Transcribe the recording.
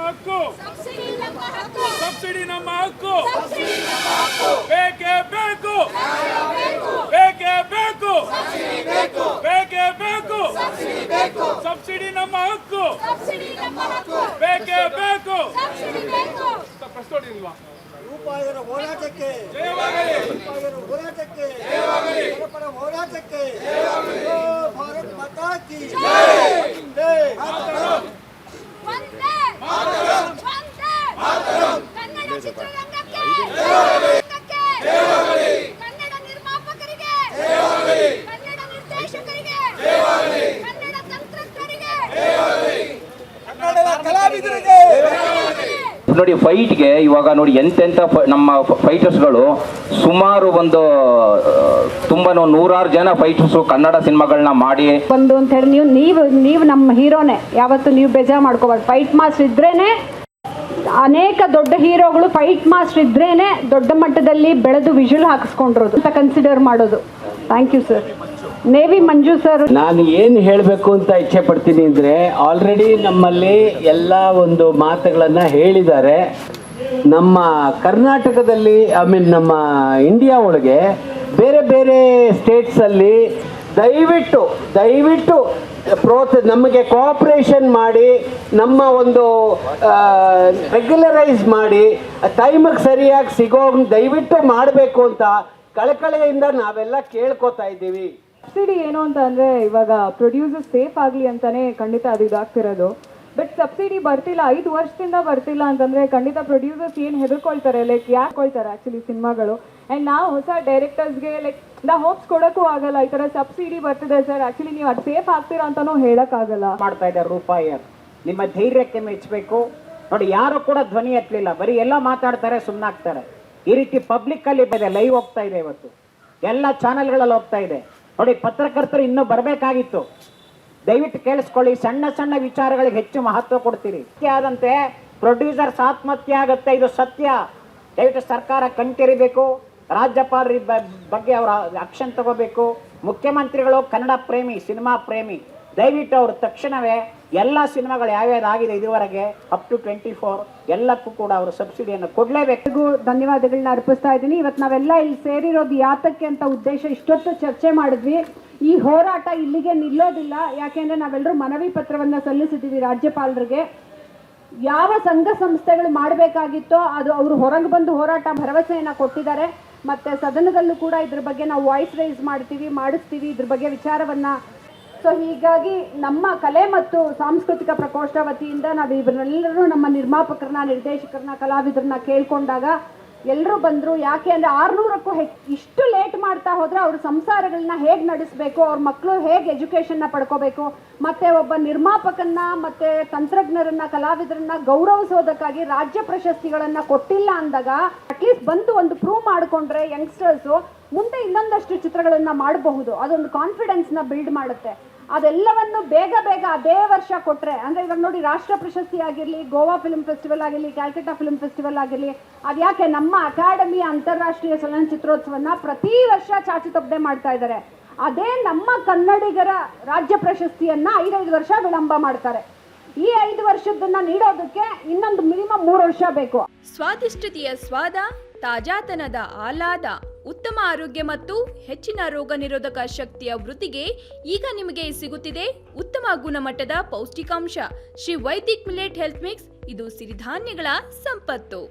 ಹಕ್ಕು, ಸಬ್ಸಿಡಿ ನಮ್ಮ ಹಕ್ಕು, ಬೇಕೇ ಬೇಕು, ಬೇಕೇ ಬೇಕು, ಬೇಕೇ ಬೇಕು, ಸಬ್ಸಿಡಿ ನಮ್ಮ ಹಕ್ಕು, ಬೇಕೇ ಬೇಕು. ಪ್ರಶ್ನೆ ರೂಪಾಯಿಗಳ ಹೋರಾಟಕ್ಕೆ ಜಯವಾಗಲಿ, ರೂಪಾಯಿಗಳ ಹೋರಾಟಕ್ಕೆ ಜಯವಾಗಲಿ, ಪರ ಹೋರಾಟಕ್ಕೆ ಭಾರತ್ ಮಾತಾ ಕಿ ಜೈ. ವಂದೇ ಕನ್ನಡ ಚಿತ್ರರಂಗಕ್ಕೆ, ಕನ್ನಡ ನಿರ್ಮಾಪಕರಿಗೆ, ಕನ್ನಡ ನಿರ್ದೇಶಕರಿಗೆ, ಕನ್ನಡ ತಂತ್ರಜ್ಞರಿಗೆ, ಕನ್ನಡದ ಕಲಾವಿದರಿಗೆ ನೋಡಿ ಫೈಟ್ಗೆ ಇವಾಗ ನೋಡಿ ಎಂತೆಂಥ ನಮ್ಮ ಫೈಟರ್ಸ್ಗಳು ಸುಮಾರು ಒಂದು ತುಂಬಾ ನೂರಾರು ಜನ ಫೈಟರ್ಸು ಕನ್ನಡ ಸಿನಿಮಾಗಳನ್ನ ಮಾಡಿ ಬಂದು ಅಂತ ಹೇಳಿ ನೀವು ನಮ್ಮ ಹೀರೋನೇ ಯಾವತ್ತು ನೀವು ಬೇಜಾರು ಮಾಡ್ಕೋಬಾರ್ದು. ಫೈಟ್ ಮಾಸ್ಟರ್ ಇದ್ರೇನೆ ಅನೇಕ ದೊಡ್ಡ ಹೀರೋಗಳು ಫೈಟ್ ಮಾಸ್ಟರ್ ಇದ್ರೇನೆ ದೊಡ್ಡ ಮಟ್ಟದಲ್ಲಿ ಬೆಳೆದು ವಿಜುವಲ್ ಹಾಕಿಸ್ಕೊಂಡಿರೋದು ಅಂತ ಕನ್ಸಿಡರ್ ಮಾಡೋದು. Thank you sir. Navy Manju sir, ನಾನು ಏನು ಹೇಳಬೇಕು ಅಂತ ಇಚ್ಛೆ ಪಡ್ತೀನಿ ಅಂದರೆ ಆಲ್ರೆಡಿ ನಮ್ಮಲ್ಲಿ ಎಲ್ಲ ಒಂದು ಮಾತುಗಳನ್ನು ಹೇಳಿದ್ದಾರೆ. ನಮ್ಮ ಕರ್ನಾಟಕದಲ್ಲಿ ನಮ್ಮ ಇಂಡಿಯಾ ಒಳಗೆ ಬೇರೆ ಬೇರೆ ಸ್ಟೇಟ್ಸಲ್ಲಿ ದಯವಿಟ್ಟು ನಮಗೆ ಕೋಆಪ್ರೇಷನ್ ಮಾಡಿ ನಮ್ಮ ಒಂದು ರೆಗ್ಯುಲರೈಸ್ ಮಾಡಿ ಟೈಮಿಗೆ ಸರಿಯಾಗಿ ಸಿಗೋ ದಯವಿಟ್ಟು ಮಾಡಬೇಕು ಅಂತ ಕಳಕಳಿಯಿಂದ ನಾವೆಲ್ಲ ಕೇಳ್ಕೊತಾ ಇದ್ದೀವಿ. ಸಬ್ಸಿಡಿ ಏನು ಅಂತ ಅಂದರೆ ಇವಾಗ ಪ್ರೊಡ್ಯೂಸರ್ ಸೇಫ್ ಆಗಲಿ ಅಂತಲೇ ಖಂಡಿತ ಅದು ಇದಾಗ್ತಿರೋದು. ಬಟ್ ಸಬ್ಸಿಡಿ ಬರ್ತಿಲ್ಲ, 5 ವರ್ಷದಿಂದ ಬರ್ತಿಲ್ಲ ಅಂತಂದರೆ ಖಂಡಿತ ಪ್ರೊಡ್ಯೂಸರ್ಸ್ ಏನು ಹೆದರ್ಕೊಳ್ತಾರೆ, ಲೈಕ್ ಯಾಕೆ ಕೊಳ್ತಾರೆ ಆ್ಯಕ್ಚುಲಿ ಸಿನಿಮಾಗಳು. ಆ್ಯಂಡ್ ನಾವು ಹೊಸ ಡೈರೆಕ್ಟರ್ಸ್ಗೆ ಲೈಕ್ ಹೋಪ್ಸ್ ಕೊಡೋಕ್ಕೂ ಆಗಲ್ಲ. ಈ ಥರ ಸಬ್ಸಿಡಿ ಬರ್ತಿದೆ ಸರ್, ಆ್ಯಕ್ಚುಲಿ ನೀವು ಅದು ಸೇಫ್ ಆಗ್ತೀರಾ ಅಂತಲೂ ಹೇಳೋಕ್ಕಾಗಲ್ಲ. ಮಾಡ್ತಾ ಇದ್ದಾರೆ ರೂಪಾಯಿ. ನಿಮ್ಮ ಧೈರ್ಯಕ್ಕೆ ಮೆಚ್ಚಬೇಕು. ನೋಡಿ, ಯಾರು ಕೂಡ ಧ್ವನಿ ಎತ್ತಲಿಲ್ಲ, ಬರೀ ಎಲ್ಲ ಮಾತಾಡ್ತಾರೆ, ಸುಮ್ಮನಾಗ್ತಾರೆ. ಈ ರೀತಿ ಪಬ್ಲಿಕ್ಕಲ್ಲಿ ಲೈವ್ ಹೋಗ್ತಾ ಇದೆ, ಇವತ್ತು ಎಲ್ಲ ಚಾನೆಲ್ಗಳಲ್ಲಿ ಹೋಗ್ತಾ ಇದೆ. ನೋಡಿ, ಪತ್ರಕರ್ತರು ಇನ್ನೂ ಬರಬೇಕಾಗಿತ್ತು. ದಯವಿಟ್ಟು ಕೇಳಿಸ್ಕೊಳ್ಳಿ, ಸಣ್ಣ ಸಣ್ಣ ವಿಚಾರಗಳಿಗೆ ಹೆಚ್ಚು ಮಹತ್ವ ಕೊಡ್ತೀರಿ. ಆದಂತೆ ಪ್ರೊಡ್ಯೂಸರ್ಸ್ ಆತ್ಮಹತ್ಯೆ ಆಗುತ್ತೆ, ಇದು ಸತ್ಯ. ದಯವಿಟ್ಟು ಸರ್ಕಾರ ಕಣ್ತೆರಿಬೇಕು. ರಾಜ್ಯಪಾಲರ ಬಗ್ಗೆ ಅವರ ಆಕ್ಷನ್ ತಗೋಬೇಕು. ಮುಖ್ಯಮಂತ್ರಿಗಳು ಕನ್ನಡ ಪ್ರೇಮಿ, ಸಿನಿಮಾ ಪ್ರೇಮಿ, ದಯವಿಟ್ಟು ಅವರು ತಕ್ಷಣವೇ ಎಲ್ಲ ಸಿನಿಮಾಗಳು ಯಾವ್ಯಾವುದಾಗಿದೆ ಇದುವರೆಗೆ ಅಪ್ ಟು 24 ಎಲ್ಲಕ್ಕೂ ಕೂಡ ಅವರು ಸಬ್ಸಿಡಿಯನ್ನು ಕೊಡಲೇಬೇಕು. ಧನ್ಯವಾದಗಳನ್ನ ಅರ್ಪಿಸ್ತಾ ಇದ್ದೀನಿ. ಇವತ್ತು ನಾವೆಲ್ಲ ಇಲ್ಲಿ ಸೇರಿರೋದು ಯಾತಕ್ಕೆ ಅಂತ ಉದ್ದೇಶ ಇಷ್ಟೊತ್ತು ಚರ್ಚೆ ಮಾಡಿದ್ವಿ. ಈ ಹೋರಾಟ ಇಲ್ಲಿಗೆ ನಿಲ್ಲೋದಿಲ್ಲ. ಯಾಕೆಂದರೆ ನಾವೆಲ್ಲರೂ ಮನವಿ ಪತ್ರವನ್ನು ಸಲ್ಲಿಸಿದ್ದೀವಿ ರಾಜ್ಯಪಾಲರಿಗೆ. ಯಾವ ಸಂಘ ಸಂಸ್ಥೆಗಳು ಮಾಡಬೇಕಾಗಿತ್ತೋ ಅದು ಅವರು ಹೊರಗೆ ಬಂದು ಹೋರಾಟ ಭರವಸೆಯನ್ನು ಕೊಟ್ಟಿದ್ದಾರೆ. ಮತ್ತು ಸದನದಲ್ಲೂ ಕೂಡ ಇದ್ರ ಬಗ್ಗೆ ನಾವು ವಾಯ್ಸ್ ರೈಸ್ ಮಾಡಿಸ್ತೀವಿ ಇದ್ರ ಬಗ್ಗೆ ವಿಚಾರವನ್ನು. ಸೊ ಹೀಗಾಗಿ ನಮ್ಮ ಕಲೆ ಮತ್ತು ಸಾಂಸ್ಕೃತಿಕ ಪ್ರಕೋಷ್ಠ ವತಿಯಿಂದ ನಾವು ಇವರೆಲ್ಲರೂ ನಮ್ಮ ನಿರ್ಮಾಪಕರನ್ನ, ನಿರ್ದೇಶಕರನ್ನ, ಕಲಾವಿದರನ್ನ ಕೇಳ್ಕೊಂಡಾಗ ಎಲ್ಲರೂ ಬಂದರು. ಯಾಕೆ ಅಂದರೆ 600ಕ್ಕೂ ಇಷ್ಟು ಲೇಟ್ ಮಾಡ್ತಾ ಹೋದರೆ ಅವ್ರ ಸಂಸಾರಗಳನ್ನ ಹೇಗೆ ನಡೆಸಬೇಕು, ಅವ್ರ ಮಕ್ಕಳು ಹೇಗೆ ಎಜುಕೇಷನ್ನ ಪಡ್ಕೋಬೇಕು, ಮತ್ತು ಒಬ್ಬ ನಿರ್ಮಾಪಕನ್ನ ಮತ್ತು ತಂತ್ರಜ್ಞರನ್ನ, ಕಲಾವಿದರನ್ನ ಗೌರವಿಸೋದಕ್ಕಾಗಿ ರಾಜ್ಯ ಪ್ರಶಸ್ತಿಗಳನ್ನು ಕೊಟ್ಟಿಲ್ಲ ಅಂದಾಗ ಅಟ್ಲೀಸ್ಟ್ ಬಂದು ಒಂದು ಪ್ರೂವ್ ಮಾಡಿಕೊಂಡ್ರೆ ಯಂಗ್ಸ್ಟರ್ಸು ಮುಂದೆ ಇನ್ನೊಂದಷ್ಟು ಚಿತ್ರಗಳನ್ನು ಮಾಡಬಹುದು. ಅದೊಂದು ಕಾನ್ಫಿಡೆನ್ಸ್ನ ಬಿಲ್ಡ್ ಮಾಡುತ್ತೆ. ಅದೆಲ್ಲವನ್ನು ಬೇಗ ಅದೇ ವರ್ಷ ಕೊಟ್ಟರೆ, ಅಂದರೆ ಇವಾಗ ನೋಡಿ, ರಾಷ್ಟ್ರ ಪ್ರಶಸ್ತಿ ಆಗಿರಲಿ, ಗೋವಾ ಫಿಲ್ಮ್ ಫೆಸ್ಟಿವಲ್ ಆಗಿರಲಿ, ಕ್ಯಾಲ್ಕಟಾ ಫಿಲ್ಮ್ ಫೆಸ್ಟಿವಲ್ ಆಗಿರಲಿ, ಅದ್ಯಾಕೆ ನಮ್ಮ ಅಕಾಡೆಮಿ ಅಂತಾರಾಷ್ಟ್ರೀಯ ಚಲನಚಿತ್ರೋತ್ಸವನ ಪ್ರತಿ ವರ್ಷ ಚಾಚು ತಪ್ಪದೆ ಮಾಡ್ತಾ ಇದ್ದಾರೆ. ಅದೇ ನಮ್ಮ ಕನ್ನಡಿಗರ ರಾಜ್ಯ ಪ್ರಶಸ್ತಿಯನ್ನು 5 ವರ್ಷ ವಿಳಂಬ ಮಾಡ್ತಾರೆ. ಈ 5 ವರ್ಷದನ್ನ ನೀಡೋದಕ್ಕೆ ಇನ್ನೊಂದು ಮಿನಿಮಮ್ 3 ವರ್ಷ ಬೇಕು. ಸ್ವಾದಿಷ್ಟತೆಯ ಸ್ವಾದ, ತಾಜಾತನದ ಆಹ್ಲಾದ, ಉತ್ತಮ ಆರೋಗ್ಯ ಮತ್ತು ಹೆಚ್ಚಿನ ರೋಗ ನಿರೋಧಕ ಶಕ್ತಿಯ ವೃದ್ಧಿಗೆ ಈಗ ನಿಮಗೆ ಸಿಗುತ್ತಿದೆ ಉತ್ತಮ ಗುಣಮಟ್ಟದ ಪೌಷ್ಟಿಕಾಂಶ Shri Vaidik millet health mix. ಇದು ಸಿರಿಧಾನ್ಯಗಳ ಸಂಪತ್ತು.